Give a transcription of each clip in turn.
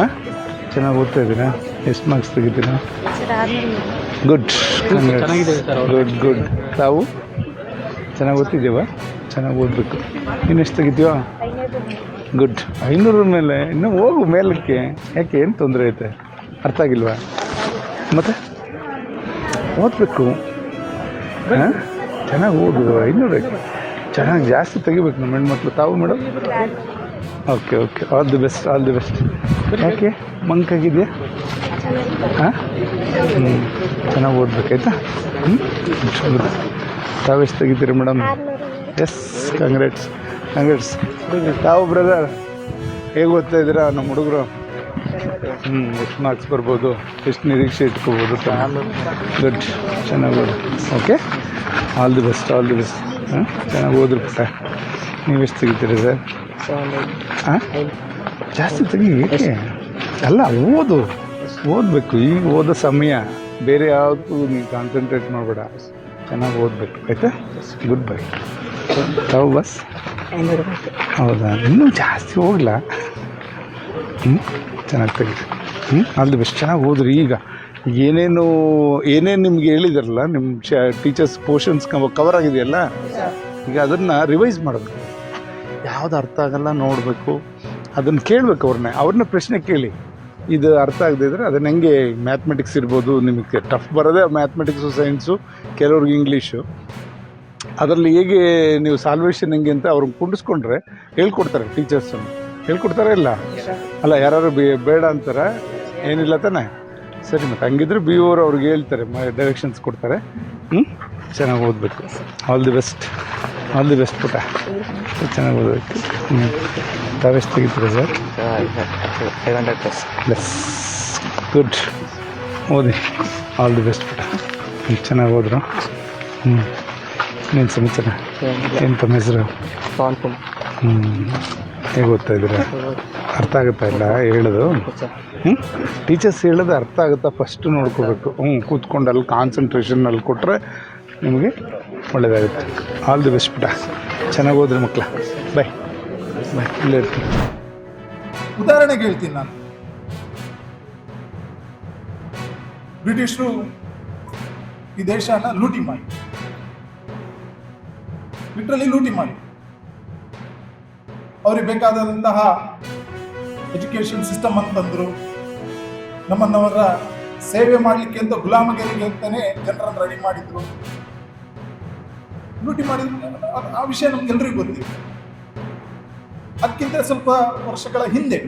ಹಾಂ, ಚೆನ್ನಾಗಿ ಓದ್ತಾ ಇದ್ದೀರಾ? ಎಷ್ಟು ಮಾರ್ಕ್ಸ್ ತೆಗಿತೀರಾ? Good, good good. ತಾವು ಚೆನ್ನಾಗಿ ಓದ್ತಿದ್ದೀವ? ಚೆನ್ನಾಗಿ ಓದಬೇಕು. ಇನ್ನೆಷ್ಟು ತೆಗಿತೀವ? ಗುಡ್. 500 ಮೇಲೆ ಇನ್ನೂ ಹೋಗು ಮೇಲಕ್ಕೆ. ಯಾಕೆ, ಏನು ತೊಂದರೆ ಐತೆ? ಅರ್ಥ ಆಗಿಲ್ವಾ? ಮತ್ತು ಓದಬೇಕು. ಹಾಂ, ಚೆನ್ನಾಗಿ ಓದು. 500 ಚೆನ್ನಾಗಿ ಜಾಸ್ತಿ ತೆಗಿಬೇಕು ನಮ್ಮ ಹೆಣ್ಮಕ್ಳು. ತಾವು madam? Okay okay, all the best, all the best. ಯಾಕೆ ಮಂಕಾಗಿದೆಯಾ? ಹಾಂ, ಚೆನ್ನಾಗಿ ಓದ್ಬೇಕಾಯ್ತಾ? ತಾವೆಷ್ಟು ತೆಗಿತೀರಿ ಮೇಡಮ್? Yes, congrats congrats. ತಾವು ಬ್ರದರ್ ಹೇಗೆ ಓದ್ತಾ ಇದ್ದೀರಾ ನಮ್ಮ ಹುಡುಗರು? ಎಷ್ಟು ಮಾರ್ಕ್ಸ್ ಬರ್ಬೋದು? ಎಷ್ಟು ನಿರೀಕ್ಷೆ ಇಟ್ಕೋಬೋದು? ಗುಡ್, ಚೆನ್ನಾಗಿ ಓದಿ. Okay, all the best, all the best. ಹಾಂ, ಚೆನ್ನಾಗಿ ಓದ್ರಿ ಪುಟ್ಟ. ನೀವೆಷ್ಟು ತೆಗಿತೀರಿ ಸರ್? ಹಾಂ, ಜಾಸ್ತಿ ತೆಗಿ. ಏಕೆ? ಅಲ್ಲ, ಓದಬೇಕು. ಈಗ ಓದೋ ಸಮಯ, ಬೇರೆ ಯಾವುದು ನೀವು ಕಾನ್ಸಂಟ್ರೇಟ್ ಮಾಡಬೇಡ. ಚೆನ್ನಾಗಿ ಓದಬೇಕು ಆಯಿತಾ? Good bye. ತಾವು ಬಸ್? ಹೌದಾ? ಇನ್ನೂ ಜಾಸ್ತಿ ಹೋಗಲ್ಲ. ಚೆನ್ನಾಗಿ ತೆಗೀರಿ. All the best. ಚೆನ್ನಾಗಿ ಓದ್ರಿ. ಈಗ ಏನೇನು ನಿಮ್ಗೆ ಹೇಳಿದಾರಲ್ಲ ನಿಮ್ಮ ಟೀಚರ್ಸ್, ಪೋರ್ಷನ್ಸ್ ಕವರ್ ಆಗಿದೆಯಲ್ಲ, ಈಗ ಅದನ್ನು ರಿವೈಸ್ ಮಾಡಬೇಕು. ಯಾವುದು ಅರ್ಥ ಆಗಲ್ಲ ನೋಡಬೇಕು, ಅದನ್ನು ಕೇಳಬೇಕು. ಅವ್ರನ್ನ ಪ್ರಶ್ನೆ ಕೇಳಿ, ಇದು ಅರ್ಥ ಆಗದೆ ಇದ್ದರೆ ಅದನ್ನು ಹೆಂಗೆ, ಮ್ಯಾಥಮೆಟಿಕ್ಸ್ ಇರ್ಬೋದು, ನಿಮಗೆ ಟಫ್ ಬರೋದೇ ಮ್ಯಾಥಮೆಟಿಕ್ಸು, ಸೈನ್ಸು, ಕೆಲವ್ರಿಗೆ ಇಂಗ್ಲೀಷು. ಅದರಲ್ಲಿ ಹೇಗೆ ನೀವು ಸಾಲ್ವೇಷನ್ ಹೆಂಗೆ ಅಂತ ಅವ್ರನ್ನ ಕುಂಡಿಸ್ಕೊಂಡ್ರೆ ಹೇಳ್ಕೊಡ್ತಾರೆ. ಟೀಚರ್ಸನ್ನು ಹೇಳ್ಕೊಡ್ತಾರೆ. ಅಲ್ಲ ಯಾರು ಬೇಡ ಅಂತಾರೆ? ಏನಿಲ್ಲ ತಾನೆ? ಸರಿ, ಮತ್ತು ಹಂಗಿದ್ರೆ ಬಿ ಓರು ಅವ್ರಿಗೆ ಹೇಳ್ತಾರೆ, ಡೈರೆಕ್ಷನ್ಸ್ ಕೊಡ್ತಾರೆ. ಚೆನ್ನಾಗಿ ಓದಬೇಕು. All the best, all the best ಪುಟ. ಚೆನ್ನಾಗಿ ಓದಬೇಕು. ತಾವೆಷ್ಟು ತೆಗಿತೀರಾ ಸರ್? 500+. ಗುಡ್, ಓದಿ. ಆಲ್ ದಿ ಬೆಸ್ಟ್ ಪುಟ. ಚೆನ್ನಾಗಿ ಹೋದ್ರು. ಏನು ಸಮಾಚಾರ? ಏನು ತಮ್ಮ ಹೆಸರು? ಹೇಗೆ ಓದ್ತಾ ಇದ್ದೀರಾ? ಅರ್ಥ ಆಗುತ್ತಾ ಇಲ್ಲ ಹೇಳೋದು? ಟೀಚರ್ಸ್ ಹೇಳೋದು ಅರ್ಥ ಆಗುತ್ತಾ ಫಸ್ಟ್ ನೋಡ್ಕೋಬೇಕು. ಕೂತ್ಕೊಂಡು ಅಲ್ಲಿ ಕಾನ್ಸಂಟ್ರೇಷನಲ್ಲಿ ಕೊಟ್ಟರೆ ನಿಮಗೆ ಒಳ್ಳೆಯದಾಗುತ್ತೆ. ಆಲ್ ದಿ ಬೆಸ್ಟ್ ಪುಟ. ಚೆನ್ನಾಗಿ ಹೋದ್ರಿ ಮಕ್ಕಳ. Bye bye. ಇಲ್ಲೇ ಇರ್ತೀನಿ. ಉದಾಹರಣೆಗೆ ಹೇಳ್ತೀನಿ ನಾನು. ಬ್ರಿಟಿಷರು ಈ ದೇಶನ ಲೂಟಿ ಮಾಡಿ, ಲಿಟ್ರಲಿ ಲೂಟಿ ಮಾಡಿ, ಅವ್ರಿಗೆ ಬೇಕಾದಂತಹ ಎಜುಕೇಶನ್ ಸಿಸ್ಟಮ್ ಅಂತಂದ್ರು. ನಮ್ಮನ್ನವರ ಸೇವೆ ಮಾಡಲಿಕ್ಕೆ ಅಂತ ಗುಲಾಮಗಿರಿಗೆ ಅಂತಾನೆ ಜನರನ್ನು ರೆಡಿ ಮಾಡಿದ್ರು. ಲೂಟಿ ಮಾಡಿದ್ರು. ಆ ವಿಷಯ ನಮ್ಗೆಲ್ರಿಗೂ ಗೊತ್ತಿದೆ. ಅದಕ್ಕಿಂತ ಸ್ವಲ್ಪ ವರ್ಷಗಳ ಹಿಂದೆ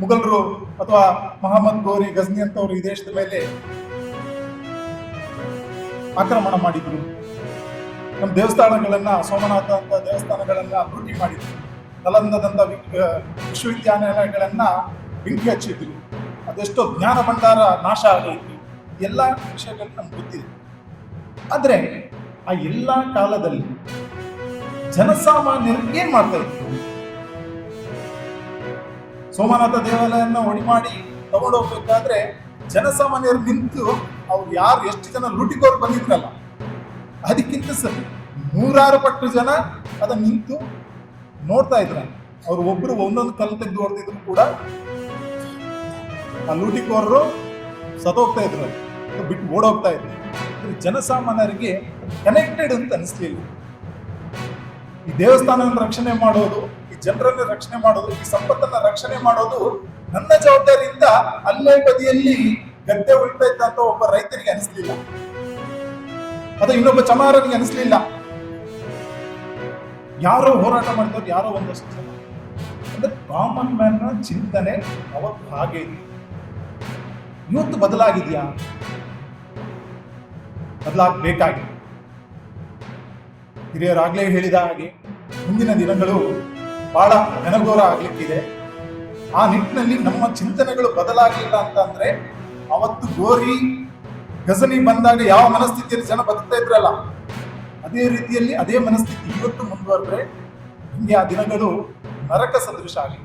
ಮುಘಲರು ಅಥವಾ ಮಹಮ್ಮದ್ ಗೋರಿ ಗಜ್ನಿ ಅಂತವರು ಈ ದೇಶದ ಮೇಲೆ ಆಕ್ರಮಣ ಮಾಡಿದ್ರು. ನಮ್ಮ ದೇವಸ್ಥಾನಗಳನ್ನ, ಸೋಮನಾಥ ಅಂತ ದೇವಸ್ಥಾನಗಳನ್ನ ಲೂಟಿ ಮಾಡಿದ್ರು. ನಲಂದದಂತ ವಿಶ್ವವಿದ್ಯಾನಿಲಯಗಳನ್ನ ಬೆಂಕಿ ಹಚ್ಚಿದ್ರು. ಅದೆಷ್ಟೋ ಜ್ಞಾನ ಭಂಡಾರ ನಾಶ ಆಗೈತಿ. ಎಲ್ಲ ವಿಷಯಗಳು ನಮ್ಗೆ ಗೊತ್ತಿದೆ. ಆದರೆ ಆ ಎಲ್ಲ ಕಾಲದಲ್ಲಿ ಜನಸಾಮಾನ್ಯರು ಏನ್ ಮಾಡ್ತಾ ಇದ್ರು? ಸೋಮನಾಥ ದೇವಾಲಯನ ಒಡಿ ಮಾಡಿ ತಗೊಂಡೋಗ್ಬೇಕಾದ್ರೆ ಜನಸಾಮಾನ್ಯರು ನಿಂತು, ಅವ್ರು ಯಾರು ಎಷ್ಟು ಜನ ಲೂಟಿಗೋರು ಬಂದಿದ್ರಲ್ಲ, ಅದಕ್ಕಿಂತ 100 ಪಟ್ಟು ಜನ ಅದನ್ನ ನಿಂತು ನೋಡ್ತಾ ಇದ್ರ. ಅವ್ರು ಒಬ್ರು ಒಂದೊಂದು ಕಲ್ಲು ತೆಗೆದು ಹೊಡೆದಿದ್ರು ಕೂಡ ಆ ಲೂಟಿಕೋರರು ಸತ್ತೋಗ್ತಾ ಇದ್ರು, ಬಿಟ್ಟು ಓಡೋಗ್ತಾ ಇದ್ರು. ಜನಸಾಮಾನ್ಯರಿಗೆ ಕನೆಕ್ಟೆಡ್ ಅಂತ ಅನಿಸ್ಲಿಲ್ಲ. ಈ ದೇವಸ್ಥಾನವನ್ನು ರಕ್ಷಣೆ ಮಾಡೋದು, ಈ ಜನರನ್ನ ರಕ್ಷಣೆ ಮಾಡೋದು, ಈ ಸಂಪತ್ತನ್ನ ರಕ್ಷಣೆ ಮಾಡೋದು ನನ್ನ ಜವಾಬ್ದಾರಿಯಿಂದ ಅಲ್ಲೇ ಬದಿಯಲ್ಲಿ ಗದ್ದೆ ಉಳ್ತಾ ಇದ್ದ ಅಂತ ಒಬ್ಬ ರೈತರಿಗೆ ಅನಿಸ್ಲಿಲ್ಲ. ಅದು ಇನ್ನೊಬ್ಬ ಚಮಾರನಿಗೆ ಅನಿಸ್ಲಿಲ್ಲ. ಯಾರೋ ಹೋರಾಟ ಮಾಡಿದವ್ರು ಯಾರೋ ಒಂದಷ್ಟು ಜನ. ಅಂದ್ರೆ ಕಾಮನ್ ಮ್ಯಾನ್ ನ ಚಿಂತನೆ ಅವತ್ತು ಹಾಗೆ ಇದೆ. ಇವತ್ತು ಬದಲಾಗಿದೆಯಾ? ಬದಲಾಗಬೇಕಾಗಿದೆ. ಹಿರಿಯರಾಗ್ಲೇ ಹೇಳಿದ ಹಾಗೆ ಮುಂದಿನ ದಿನಗಳು ಬಹಳ ಘನಘೋರ ಆಗ್ಲಿಕ್ಕಿದೆ. ಆ ನಿಟ್ಟಿನಲ್ಲಿ ನಮ್ಮ ಚಿಂತನೆಗಳು ಬದಲಾಗಲಿಲ್ಲ ಅಂತಂದ್ರೆ, ಅವತ್ತು ಗೋರಿ ಗಜನಿ ಬಂದಾಗ ಯಾವ ಮನಸ್ಥಿತಿಯಲ್ಲಿ ಜನ ಬದುಕ್ತಾ ಇದ್ರಲ್ಲ, ಅದೇ ರೀತಿಯಲ್ಲಿ ಅದೇ ಮನಸ್ಥಿತಿ ಇವತ್ತು ಮುಂದುವರೆದ್ರೆ ಹಿಂಗೆ ಆ ದಿನಗಳು ನರಕ ಸದೃಶ ಆಗಲಿ.